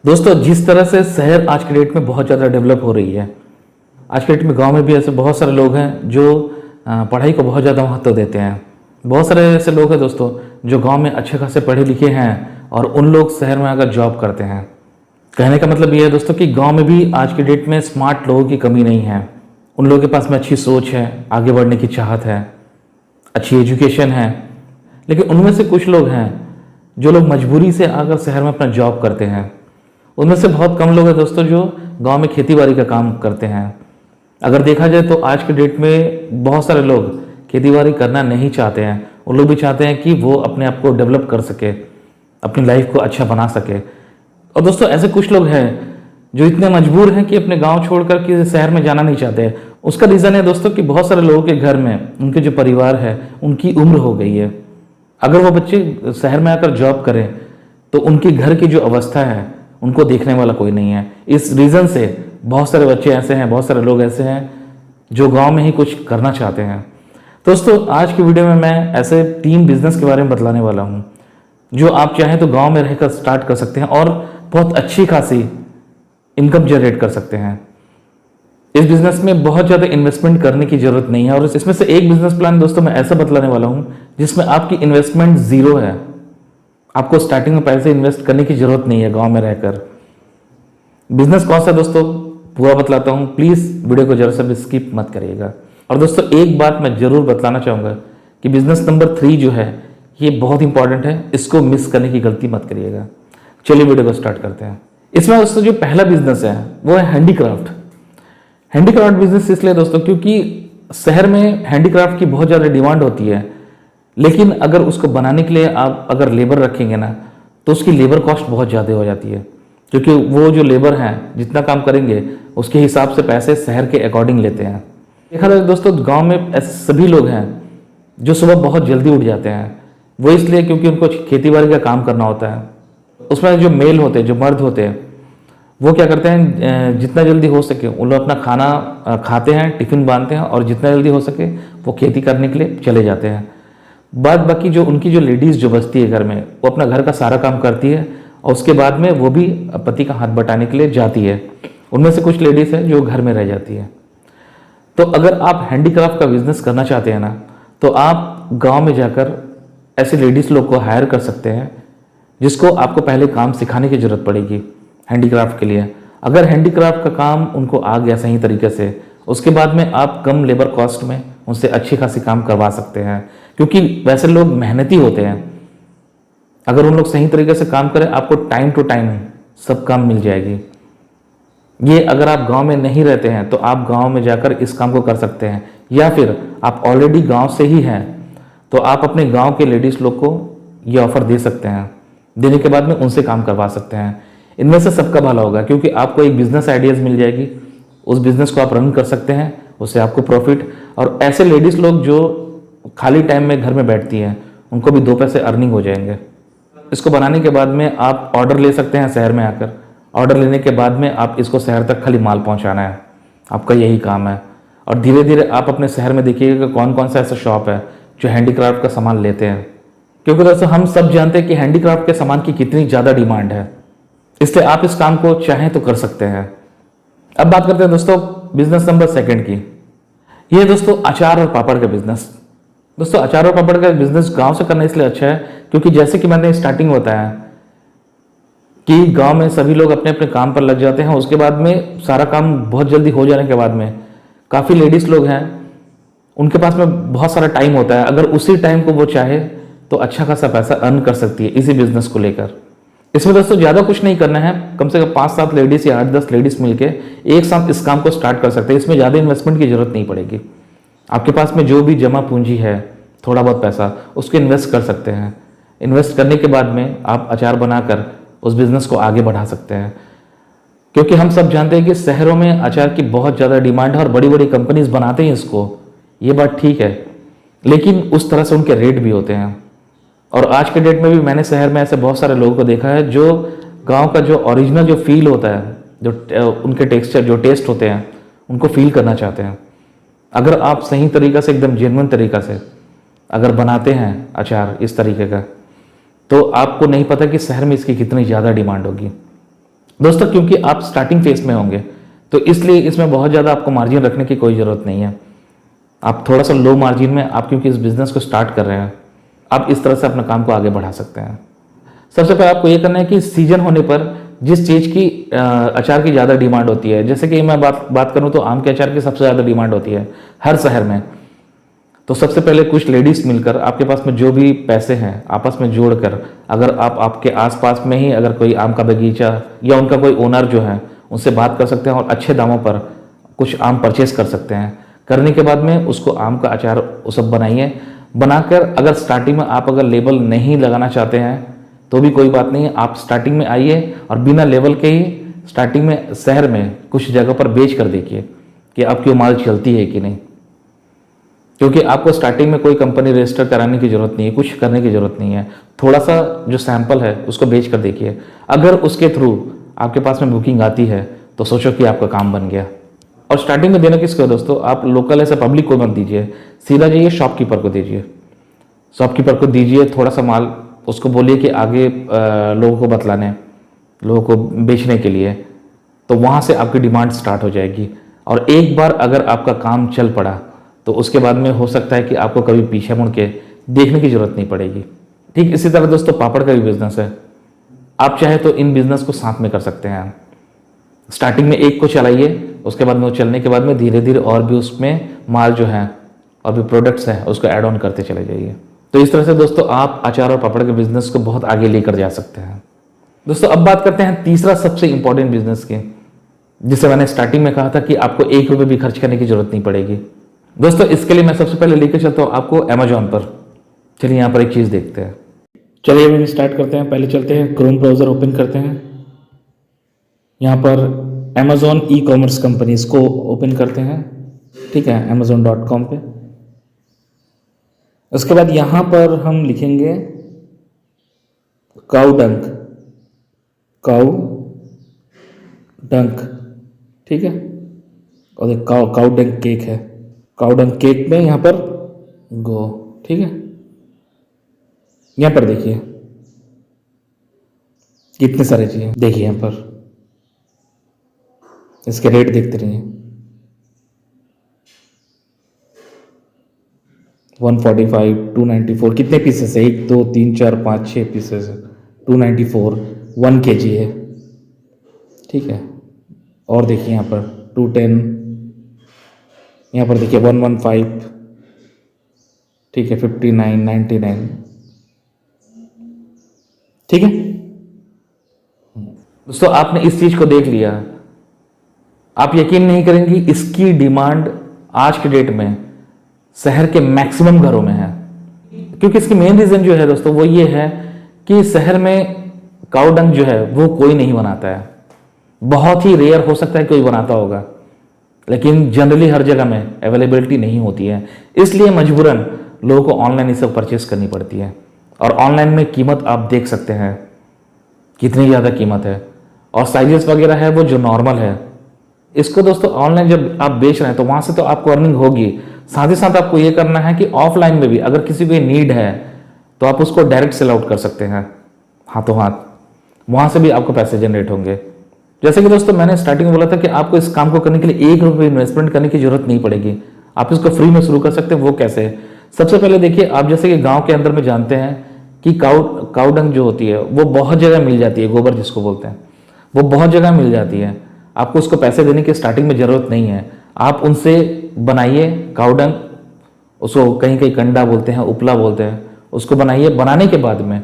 दोस्तों, जिस तरह से शहर आज के डेट में बहुत ज़्यादा डेवलप हो रही है, आज के डेट में गांव में भी ऐसे बहुत सारे लोग हैं जो पढ़ाई को बहुत ज़्यादा महत्व देते हैं। बहुत सारे ऐसे लोग हैं दोस्तों जो गांव में अच्छे खासे पढ़े लिखे हैं और उन लोग शहर में आकर जॉब करते हैं। कहने का मतलब ये है दोस्तों कि गांव में भी आज के डेट में स्मार्ट लोगों की कमी नहीं है। उन लोगों के पास में अच्छी सोच है, आगे बढ़ने की चाहत है, अच्छी एजुकेशन है। लेकिन उनमें से कुछ लोग हैं जो लोग मजबूरी से आकर शहर में अपना जॉब करते हैं। उनमें से बहुत कम लोग हैं दोस्तों जो गांव में खेती बाड़ी का काम करते हैं। अगर देखा जाए तो आज के डेट में बहुत सारे लोग खेती बाड़ी करना नहीं चाहते हैं। वो लोग भी चाहते हैं कि वो अपने आप को डेवलप कर सके, अपनी लाइफ को अच्छा बना सके। और दोस्तों, ऐसे कुछ लोग हैं जो इतने मजबूर हैं कि अपने गांव छोड़कर किसी शहर में जाना नहीं चाहते। उसका रीज़न है दोस्तों कि बहुत सारे लोगों के घर में उनके जो परिवार है उनकी उम्र हो गई है। अगर वो बच्चे शहर में आकर जॉब करें तो उनके घर की जो अवस्था है उनको देखने वाला कोई नहीं है। इस रीज़न से बहुत सारे बच्चे ऐसे हैं, बहुत सारे लोग ऐसे हैं जो गांव में ही कुछ करना चाहते हैं। दोस्तों, आज की वीडियो में मैं ऐसे 3 बिजनेस के बारे में बतलाने वाला हूं जो आप चाहें तो गांव में रहकर स्टार्ट कर सकते हैं और बहुत अच्छी खासी इनकम जनरेट कर सकते हैं। इस बिजनेस में बहुत ज़्यादा इन्वेस्टमेंट करने की जरूरत नहीं है और इसमें से एक बिजनेस प्लान दोस्तों मैं ऐसा बतलाने वाला हूं जिसमें आपकी इन्वेस्टमेंट जीरो है। आपको स्टार्टिंग में पैसे इन्वेस्ट करने की जरूरत नहीं है गांव में रहकर। बिजनेस कौन सा दोस्तों पूरा बतलाता हूं, प्लीज वीडियो को जरा सा भी स्किप मत करिएगा। और दोस्तों, एक बात मैं जरूर बतलाना चाहूंगा कि बिजनेस नंबर 3 जो है ये बहुत इंपॉर्टेंट है, इसको मिस करने की गलती मत करिएगा। चलिए वीडियो को स्टार्ट करते हैं। इसमें दोस्तों जो पहला बिजनेस है वो है हैंडीक्राफ्ट। हैंडीक्राफ्ट बिजनेस इसलिए दोस्तों क्योंकि शहर में हैंडीक्राफ्ट की बहुत ज़्यादा डिमांड होती है, लेकिन अगर उसको बनाने के लिए आप अगर लेबर रखेंगे ना तो उसकी लेबर कॉस्ट बहुत ज़्यादा हो जाती है, क्योंकि वो जो लेबर हैं जितना काम करेंगे उसके हिसाब से पैसे शहर के अकॉर्डिंग लेते हैं। देखा जाए दोस्तों, गांव में ऐसे सभी लोग हैं जो सुबह बहुत जल्दी उठ जाते हैं। वो इसलिए क्योंकि उनको खेती बाड़ी का काम करना होता है। उसमें जो मेल होते हैं, जो मर्द होते हैं, वो क्या करते हैं, जितना जल्दी हो सके उन लोग अपना खाना खाते हैं, टिफिन बांधते हैं और जितना जल्दी हो सके वो खेती करने के लिए चले जाते हैं। बाद बाकी जो उनकी जो लेडीज़ जो बचती है घर में, वो अपना घर का सारा काम करती है और उसके बाद में वो भी पति का हाथ बटाने के लिए जाती है। उनमें से कुछ लेडीज़ है जो घर में रह जाती है। तो अगर आप हैंडीक्राफ्ट का बिजनेस करना चाहते हैं ना तो आप गांव में जाकर ऐसे लेडीज़ लोग को हायर कर सकते हैं जिसको आपको पहले काम सिखाने की ज़रूरत पड़ेगी हैंडीक्राफ्ट के लिए। अगर हैंडीक्राफ्ट का काम उनको आ गया सही तरीके से, उसके बाद में आप कम लेबर कॉस्ट में उनसे अच्छी खासी काम करवा सकते हैं, क्योंकि वैसे लोग मेहनती होते हैं। अगर उन लोग सही तरीके से काम करें आपको टाइम टू टाइम सब काम मिल जाएगी। ये अगर आप गांव में नहीं रहते हैं तो आप गांव में जाकर इस काम को कर सकते हैं, या फिर आप ऑलरेडी गांव से ही हैं तो आप अपने गांव के लेडीज़ लोग को ये ऑफर दे सकते हैं। देने के बाद में उनसे काम करवा सकते हैं। इनमें से सबका भला होगा, क्योंकि आपको एक बिजनेस आइडियाज़ मिल जाएगी। उस बिजनेस को आप रन कर सकते हैं, उससे आपको प्रॉफिट। और ऐसे लेडीज़ लोग जो खाली टाइम में घर में बैठती हैं उनको भी 2 पैसे अर्निंग हो जाएंगे। इसको बनाने के बाद में आप ऑर्डर ले सकते हैं शहर में आकर। ऑर्डर लेने के बाद में आप इसको शहर तक खाली माल पहुंचाना है, आपका यही काम है। और धीरे धीरे आप अपने शहर में देखिएगा कि कौन कौन सा ऐसा शॉप है जो हैंडीक्राफ्ट का सामान लेते हैं, क्योंकि दोस्तों हम सब जानते हैं कि हैंडीक्राफ्ट के सामान की कितनी ज़्यादा डिमांड है। इसलिए आप इस काम को चाहें तो कर सकते हैं। अब बात करते हैं दोस्तों बिजनेस नंबर 2 की। ये दोस्तों अचार और पापड़ का बिजनेस। दोस्तों, अचार और पापड़ का बिजनेस गांव से करना इसलिए अच्छा है क्योंकि जैसे कि मैंने स्टार्टिंग में बताया कि गांव में सभी लोग अपने अपने काम पर लग जाते हैं। उसके बाद में सारा काम बहुत जल्दी हो जाने के बाद में काफ़ी लेडीज़ लोग हैं, उनके पास में बहुत सारा टाइम होता है। अगर उसी टाइम को वो चाहे तो अच्छा खासा पैसा अर्न कर सकती है इसी बिजनेस को लेकर। इसमें दोस्तों ज़्यादा कुछ नहीं करना है, कम से कम 5-7 लेडीज़ या 8-10 लेडीज़ मिलके एक साथ इस काम को स्टार्ट कर सकते हैं। इसमें ज़्यादा इन्वेस्टमेंट की जरूरत नहीं पड़ेगी। आपके पास में जो भी जमा पूंजी है, थोड़ा बहुत पैसा, उसको इन्वेस्ट कर सकते हैं। इन्वेस्ट करने के बाद में आप अचार बनाकर उस बिज़नेस को आगे बढ़ा सकते हैं, क्योंकि हम सब जानते हैं कि शहरों में अचार की बहुत ज़्यादा डिमांड है और बड़ी बड़ी कंपनीज बनाते हैं इसको। ये बात ठीक है, लेकिन उस तरह से उनके रेट भी होते हैं। और आज के डेट में भी मैंने शहर में ऐसे बहुत सारे लोगों को देखा है जो गांव का जो ओरिजिनल जो फील होता है, जो उनके टेक्सचर जो टेस्ट होते हैं उनको फील करना चाहते हैं। अगर आप सही तरीक़ा से एकदम जेन्युइन तरीक़ा से अगर बनाते हैं अचार इस तरीके का, तो आपको नहीं पता कि शहर में इसकी कितनी ज़्यादा डिमांड होगी। दोस्तों क्योंकि आप स्टार्टिंग फेज में होंगे तो इसलिए इसमें बहुत ज़्यादा आपको मार्जिन रखने की कोई ज़रूरत नहीं है। आप थोड़ा सा लो मार्जिन में, आप क्योंकि इस बिज़नेस को स्टार्ट कर रहे हैं, आप इस तरह से अपने काम को आगे बढ़ा सकते हैं। सबसे पहले आपको ये करना है कि सीजन होने पर जिस चीज़ की अचार की ज़्यादा डिमांड होती है, जैसे कि मैं बात करूँ तो आम के अचार की सबसे ज़्यादा डिमांड होती है हर शहर में। तो सबसे पहले कुछ लेडीज़ मिलकर आपके पास में जो भी पैसे हैं आपस में जोड़कर, अगर आप आपके आसपास में ही अगर कोई आम का बगीचा या उनका कोई ओनर जो है उनसे बात कर सकते हैं और अच्छे दामों पर कुछ आम परचेस कर सकते हैं। करने के बाद में उसको आम का अचार वो सब बनाइए। बनाकर अगर स्टार्टिंग में आप अगर लेबल नहीं लगाना चाहते हैं तो भी कोई बात नहीं है, आप स्टार्टिंग में आइए और बिना लेबल के ही स्टार्टिंग में शहर में कुछ जगह पर बेच कर देखिए कि आपकी वो माल चलती है कि नहीं। क्योंकि आपको स्टार्टिंग में कोई कंपनी रजिस्टर कराने की ज़रूरत नहीं है, कुछ करने की ज़रूरत नहीं है। थोड़ा सा जो सैंपल है उसको बेच कर देखिए, अगर उसके थ्रू आपके पास में बुकिंग आती है तो सोचो कि आपका काम बन गया। और स्टार्टिंग में देना किसको है दोस्तों, आप लोकल ऐसे पब्लिक को मत दीजिए, सीधा जाइए शॉपकीपर को दीजिए। शॉपकीपर को दीजिए थोड़ा सा माल, उसको बोलिए कि आगे लोगों को बतलाने, लोगों को बेचने के लिए, तो वहाँ से आपकी डिमांड स्टार्ट हो जाएगी। और एक बार अगर आपका काम चल पड़ा तो उसके बाद में हो सकता है कि आपको कभी पीछे मुड़ के देखने की जरूरत नहीं पड़ेगी। ठीक इसी तरह दोस्तों पापड़ का भी बिजनेस है। आप चाहे तो इन बिजनेस को साथ में कर सकते हैं। स्टार्टिंग में एक को चलाइए, उसके बाद में वो चलने के बाद में धीरे धीरे और भी उसमें माल जो है और भी प्रोडक्ट्स हैं उसको ऐड ऑन करते चले जाइए। तो इस तरह से दोस्तों आप अचार और पापड़ के बिजनेस को बहुत आगे लेकर जा सकते हैं। दोस्तों अब बात करते हैं तीसरा सबसे इंपॉर्टेंट बिजनेस की, जिसे मैंने स्टार्टिंग में कहा था कि आपको 1 रुपये भी खर्च करने की जरूरत नहीं पड़ेगी। दोस्तों इसके लिए मैं सबसे पहले लेकर चलता हूँ आपको अमेजोन पर। चलिए यहाँ पर एक चीज़ देखते हैं। चलिए अभी स्टार्ट करते हैं। पहले चलते हैं क्रोम ब्राउज़र ओपन करते हैं, यहाँ पर अमेजोन ई कॉमर्स कंपनी इसको ओपन करते हैं। ठीक है, amazon.com पे। उसके बाद यहाँ पर हम लिखेंगे काउ डंक, ठीक है, और एक काउ डंक केक है। काउ डंक केक में यहाँ पर गो, ठीक है। यहाँ पर देखिए कितने सारे चीज़ें, देखिए यहाँ पर इसके रेट देखते रहिए। 145, 294, कितने पीसेस है, 1 2 3 4 5 6 पीसेस है। 294 1 kg है, ठीक है। और देखिए यहाँ पर 210, यहाँ पर देखिए 115, ठीक है, 59, 99, ठीक है। दोस्तों आपने इस चीज को देख लिया, आप यकीन नहीं करेंगे इसकी डिमांड आज के डेट में शहर के मैक्सिमम घरों में है। क्योंकि इसकी मेन रीजन जो है दोस्तों वो ये है कि शहर में काउ डंक जो है वो कोई नहीं बनाता है। बहुत ही रेयर हो सकता है कोई बनाता होगा, लेकिन जनरली हर जगह में अवेलेबिलिटी नहीं होती है। इसलिए मजबूरन लोगों को ऑनलाइन ये सब परचेस करनी पड़ती है। और ऑनलाइन में कीमत आप देख सकते हैं कितनी ज़्यादा कीमत है, और साइजेस वगैरह है वो जो नॉर्मल है। इसको दोस्तों ऑनलाइन जब आप बेच रहे हैं तो वहाँ से तो आपको अर्निंग होगी, साथ ही साथ आपको ये करना है कि ऑफलाइन में भी अगर किसी को नीड है तो आप उसको डायरेक्ट सेल आउट कर सकते हैं हाथों हाथ, वहाँ से भी आपको पैसे जनरेट होंगे। जैसे कि दोस्तों मैंने स्टार्टिंग में बोला था कि आपको इस काम को करने के लिए 1 रुपये इन्वेस्टमेंट करने की जरूरत नहीं पड़ेगी, आप इसको फ्री में शुरू कर सकते हैं। वो कैसे? सबसे पहले देखिए, आप जैसे कि गांव के अंदर में जानते हैं कि काउ डंग जो होती है वो बहुत जगह मिल जाती है, गोबर जिसको बोलते हैं, वो बहुत जगह मिल जाती है। आपको उसको पैसे देने की स्टार्टिंग में ज़रूरत नहीं है, आप उनसे बनाइए काउ डंग, उसको कहीं कहीं कंडा बोलते हैं, उपला बोलते हैं, उसको बनाइए। बनाने के बाद में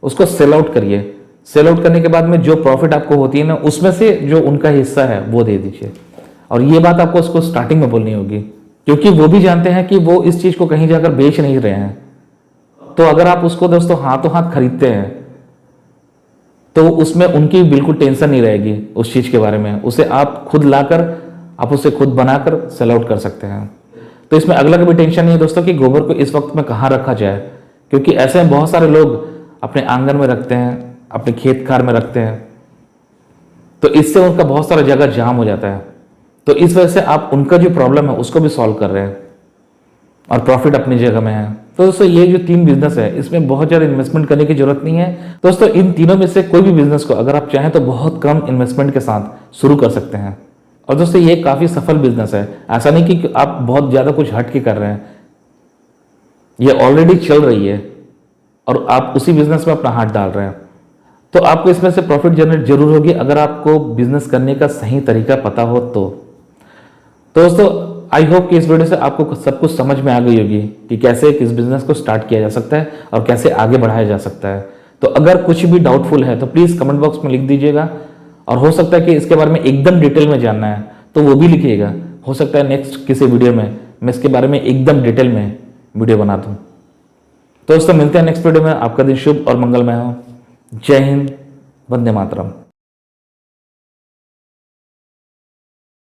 उसको सेल आउट करिए। सेल आउट करने के बाद में जो प्रॉफिट आपको होती है ना, उसमें से जो उनका हिस्सा है वो दे दीजिए। और ये बात आपको उसको स्टार्टिंग में बोलनी होगी, क्योंकि वो भी जानते हैं कि वो इस चीज़ को कहीं जाकर बेच नहीं रहे हैं। तो अगर आप उसको दोस्तों हाथों हाथ खरीदते हैं तो उसमें उनकी बिल्कुल टेंशन नहीं रहेगी उस चीज़ के बारे में। उसे आप खुद लाकर, आप उसे खुद बनाकर सेल आउट कर सकते हैं। तो इसमें अगला कभी टेंशन नहीं है दोस्तों कि गोबर को इस वक्त में कहाँ रखा जाए, क्योंकि ऐसे में बहुत सारे लोग अपने आंगन में रखते हैं, अपने खेत खार में रखते हैं, तो इससे उनका बहुत सारा जगह जाम हो जाता है। तो इस वजह से आप उनका जो प्रॉब्लम है उसको भी सॉल्व कर रहे हैं और प्रॉफिट अपनी जगह में है। तो दोस्तों ये जो 3 बिजनेस है इसमें बहुत ज़्यादा इन्वेस्टमेंट करने की जरूरत नहीं है। दोस्तों इन तीनों में से कोई भी बिजनेस को अगर आप चाहें तो बहुत कम इन्वेस्टमेंट के साथ शुरू कर सकते हैं। और दोस्तों ये काफ़ी सफल बिजनेस है, ऐसा नहीं कि आप बहुत ज़्यादा कुछ हट के कर रहे हैं, ये ऑलरेडी चल रही है और आप उसी बिजनेस में अपना हाथ डाल रहे हैं। तो आपको इसमें से प्रॉफिट जनरेट जरूर होगी अगर आपको बिजनेस करने का सही तरीका पता हो तो दोस्तों आई होप कि इस वीडियो से आपको सब कुछ समझ में आ गई होगी कि कैसे किस बिजनेस को स्टार्ट किया जा सकता है और कैसे आगे बढ़ाया जा सकता है। तो अगर कुछ भी डाउटफुल है तो प्लीज़ कमेंट बॉक्स में लिख दीजिएगा, और हो सकता है कि इसके बारे में एकदम डिटेल में जानना है तो वो भी लिखिएगा। हो सकता है नेक्स्ट किसी वीडियो में मैं इसके बारे में एकदम डिटेल में वीडियो बना दूँ। तो दोस्तों मिलते हैं नेक्स्ट वीडियो में। आपका दिन शुभ और मंगलमय हो। जय हिंद, वंदे मातरम।